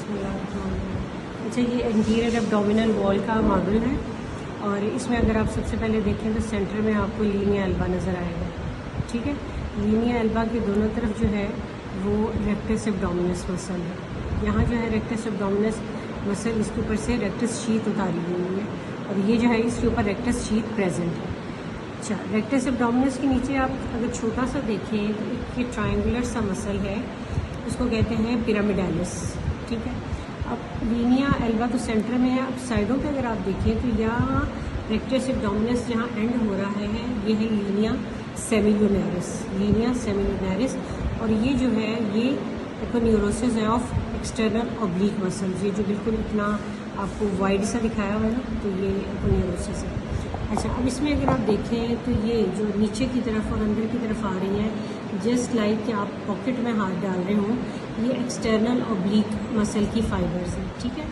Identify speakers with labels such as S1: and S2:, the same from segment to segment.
S1: अच्छा, ये interior abdominal wall का मॉडल है और इसमें अगर आप सबसे पहले देखें तो सेंटर में आपको लीनिया एल्बा नज़र आएगा। ठीक है, लीनिया एल्बा के दोनों तरफ जो है वो रेक्टस एब्डोमिनस मसल है। यहाँ जो है रेक्टस एब्डोमिनस मसल, इसके ऊपर से रेक्टस शीथ उतारी हुई है और ये जो है इसके ऊपर रेक्टस शीथ प्रेजेंट है। अच्छा, रेक्टस एब्डोमिनस के नीचे आप अगर छोटा सा देखें तो एक ये ट्रायंगुलर सा मसल है, उसको कहते हैं पिरामिडालिस। ठीक है, अब लीनिया एल्बा तो सेंटर में है। अब साइडों पे अगर आप देखें तो यहाँ रेक्टस एब्डोमिनस जहाँ एंड हो रहा है ये है लीनिया सेमिलुनैरिस, लीनिया सेमिलुनैरिस। और ये जो है ये एपोन्यूरोसिस है ऑफ एक्सटर्नल ऑब्लिक मसल्स, ये जो बिल्कुल इतना आपको वाइड सा दिखाया हुआ है ना, तो ये एपोन्यूरोसिस है। अच्छा, अब इसमें अगर आप देखें तो ये जो नीचे की तरफ और अंदर की तरफ आ रही हैं, जस्ट लाइक कि आप पॉकेट में हाथ डाल रहे हों, ये एक्सटर्नल ऑब्लिक मसल की फाइबर्स हैं। ठीक है,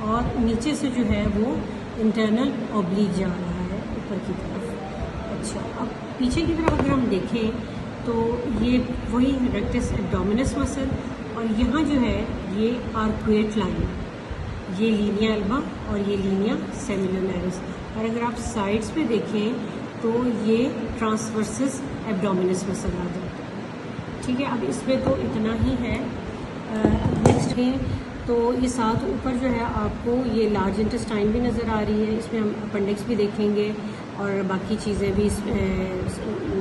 S1: और नीचे से जो है वो इंटरनल ऑब्लिक जा रहा है ऊपर की तरफ। अच्छा, अब पीछे की तरफ अगर हम देखें तो ये वही रेक्टस एब्डोमिनस मसल और यहाँ जो है ये आर्कुएट लाइन, ये लीनिया एल्बा और ये लीनिया सेमिलुनैरिस। और अगर आप साइड्स पे देखें तो ये ट्रांसवर्सस एब्डोमिनस मसल आ जाता है। ठीक है, अब इसमें तो इतना ही है। नेक्स्ट है तो ये साथ ऊपर जो है आपको ये लार्ज इंटेस्टाइन भी नज़र आ रही है, इसमें हम अपेंडिक्स भी देखेंगे और बाकी चीज़ें भी,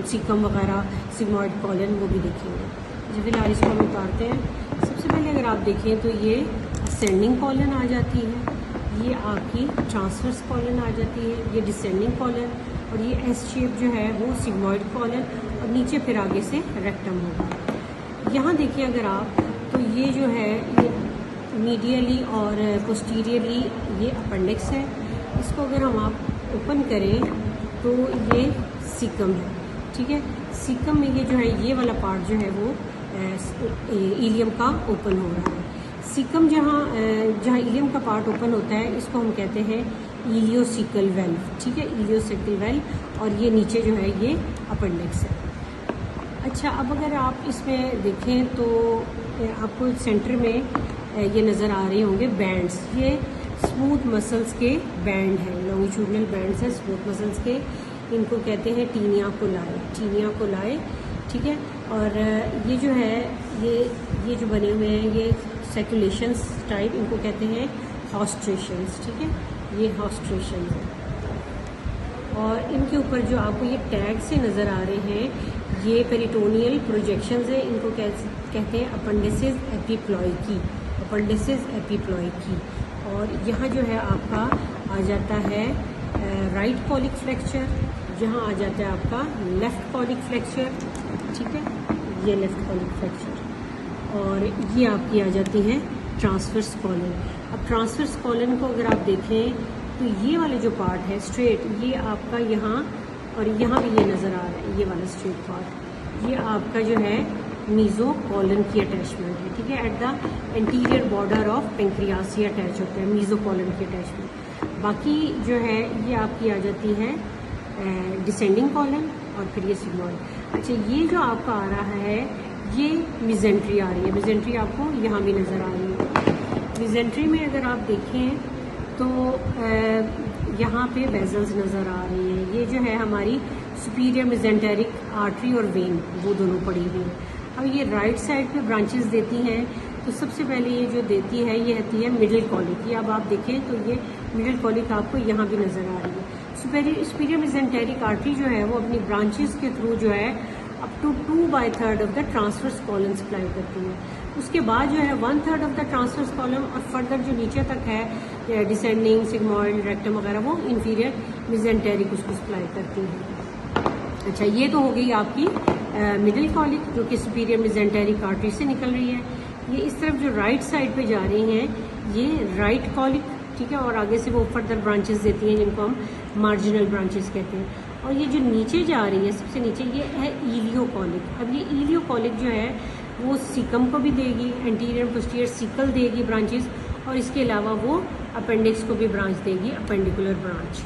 S1: सीकम वगैरह, सिग्मॉइड कॉलन वो भी देखेंगे। जब फिलहाल इसको हम उतारते हैं, सबसे पहले अगर आप देखें तो ये असेंडिंग कॉलन आ जाती है, ये आपकी ट्रांसवर्स कॉलन आ जाती है, ये डिसेंडिंग कॉलन, और ये एस शेप जो है वो सिग्मॉइड कॉलन, और नीचे फिर आगे से रेक्टम होगा। यहाँ देखिए अगर आप तो ये जो है ये मीडियली और पोस्टीरियरली ये अपेंडिक्स है। इसको अगर हम आप ओपन करें तो ये सीकम है। ठीक है, सीकम में ये जो है ये वाला पार्ट जो है वो इलियम का ओपन हो रहा है। सीकम जहाँ इलियम का पार्ट ओपन होता है इसको हम कहते हैं इलियोसिकल वेल्व। ठीक है, इलियोसिकल वेल्व, और ये नीचे जो है ये अपेंडिक्स है। अच्छा, अब अगर आप इसमें देखें तो आपको सेंटर में ये नज़र आ रहे होंगे बैंड्स, ये स्मूथ मसल्स के बैंड हैं, लॉन्गिट्यूडनल बैंड्स हैं स्मूथ मसल्स के, इनको कहते हैं टीनिया कोलाई, टीनिया कोलाई। ठीक है, और ये जो है ये जो बने हुए हैं ये सर्कुलेशंस टाइप, इनको कहते हैं हॉस्ट्रेशंस। ठीक है, ये हॉस्ट्रेशंस हैं, और इनके ऊपर जो आपको ये टैग से नज़र आ रहे हैं ये पेरिटोनियल प्रोजेक्शंस हैं, इनको कहते हैं अपेंडिसेस एपिप्लॉइकी, अपेंडिसेस एपिप्लॉइकी। और यहाँ जो है आपका आ जाता है राइट कॉलिक फ्रैक्चर, यहाँ आ जाता है आपका लेफ़्ट कॉलिक फ्रैक्चर। ठीक है, ये लेफ़्ट कॉलिक फ्रैक्चर, और ये आपकी आ जाती है ट्रांसवर्स कॉलन। अब ट्रांसवर्स कॉलन को अगर आप देखें तो ये वाले जो पार्ट है स्ट्रेट, ये आपका यहाँ और यहाँ भी ये नज़र आ रहा है, ये वाला स्ट्रेट पार्ट, ये आपका जो है मीजो कॉलन की अटैचमेंट है। ठीक है, at the anterior border of pancreas ये अटैच होता है, मीजो कॉलन की अटैचमेंट। बाकी जो है ये आपकी आ जाती है डिसेंडिंग कॉलन और फिर ये सिग्मॉइड। अच्छा, ये जो आपका आ रहा है ये मिजेंट्री आ रही है, मिजेंट्री आपको यहाँ भी नज़र आ रही है। मिजेंट्री में अगर आप देखें तो यहाँ पे वेजल्स नज़र आ रही हैं, ये जो है हमारी सुपीरियर मिजेंटेरिक आर्टरी और वेन वो दोनों पड़ी हुई हैं। अब ये राइट साइड पे ब्रांचेस देती हैं, तो सबसे पहले ये जो देती है ये होती है मिडिल कॉलिक। ये अब आप देखें तो ये मिडिल कॉलिक आपको यहाँ भी नज़र आ रही है। सुपीरियर मिजेंटेरिक आर्टरी जो है वो अपनी ब्रांचेस के थ्रू जो है up to 2/3 of the transverse colon supply करती है। उसके बाद जो है 1/3 ऑफ द ट्रांसवर्स कॉलम और फर्दर जो नीचे तक है डिसेंडिंग, सिग्मॉइड, रेक्टम वगैरह वो इंफीरियर मिजेंटेरिक उसको सप्लाई करती है। अच्छा, ये तो हो गई आपकी मिडिल कॉलिक जो कि सुपीरियर मिजेंटेरिक आर्टरी से निकल रही है। ये इस तरफ जो राइट साइड पे जा रही हैं ये राइट कॉलिक। ठीक है, और आगे से वो फर्दर ब्रांचेस देती हैं जिनको हम मार्जिनल ब्रांचेस कहते हैं। और ये जो नीचे जा रही है सबसे नीचे ये है इलियोकॉलिक। अब ये इलियोकॉलिक जो है वो सीकम को भी देगी, एंटीरियर पोस्टीरियर सीकल देगी ब्रांचेस, और इसके अलावा वो अपेंडिक्स को भी ब्रांच देगी, अपेंडिकुलर ब्रांच।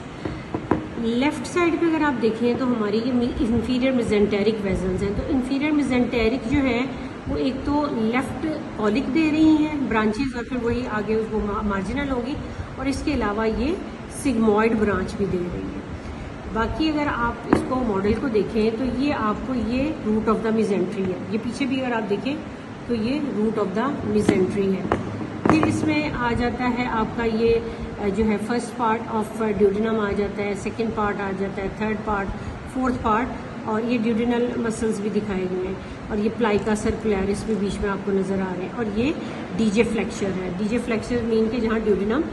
S1: लेफ़्ट साइड पे अगर आप देखें तो हमारी ये इंफीरियर मिजेंटेरिक वेजल्स हैं, तो इंफीरियर मिजेंटेरिक जो है वो एक तो लेफ्ट कॉलिक दे रही हैं ब्रांचेस और फिर वही आगे उसको मार्जिनल होगी, और इसके अलावा ये सिग्मॉइड ब्रांच भी दे रही है। बाकी अगर आप इसको मॉडल को देखें तो ये आपको ये रूट ऑफ द मिजेंट्री है, ये पीछे भी अगर आप देखें तो ये रूट ऑफ द मिजेंट्री है। फिर इसमें आ जाता है आपका ये जो है फर्स्ट पार्ट ऑफ ड्यूडिनम आ जाता है, सेकंड पार्ट आ जाता है, थर्ड पार्ट, फोर्थ पार्ट, और ये ड्यूडिनल मसल्स भी दिखाए गए हैं, और ये प्लाइका सर्कुलरिस भी बीच में आपको नज़र आ रहे हैं, और ये डीजे फ्लेक्चर है। डीजे फ्लेक्चर मीन के जहाँ ड्यूडिनम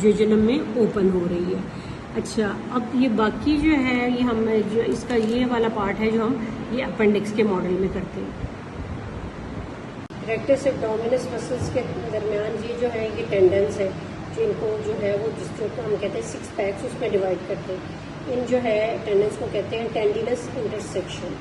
S1: जेजुनम में ओपन हो रही है। अच्छा, अब ये बाकी जो है ये हम जो इसका ये वाला पार्ट है जो हम ये अपेंडिक्स के मॉडल में करते हैं। रेक्टस एब्डोमिनस मसल्स के दरमियान ये जो है ये टेंडन्स है जिनको जो है वो जिसको हम कहते हैं 6 पैक्स उसमें डिवाइड करते हैं। इन जो है टेंडन्स को कहते हैं टेंडिनस इंटरसेक्शन।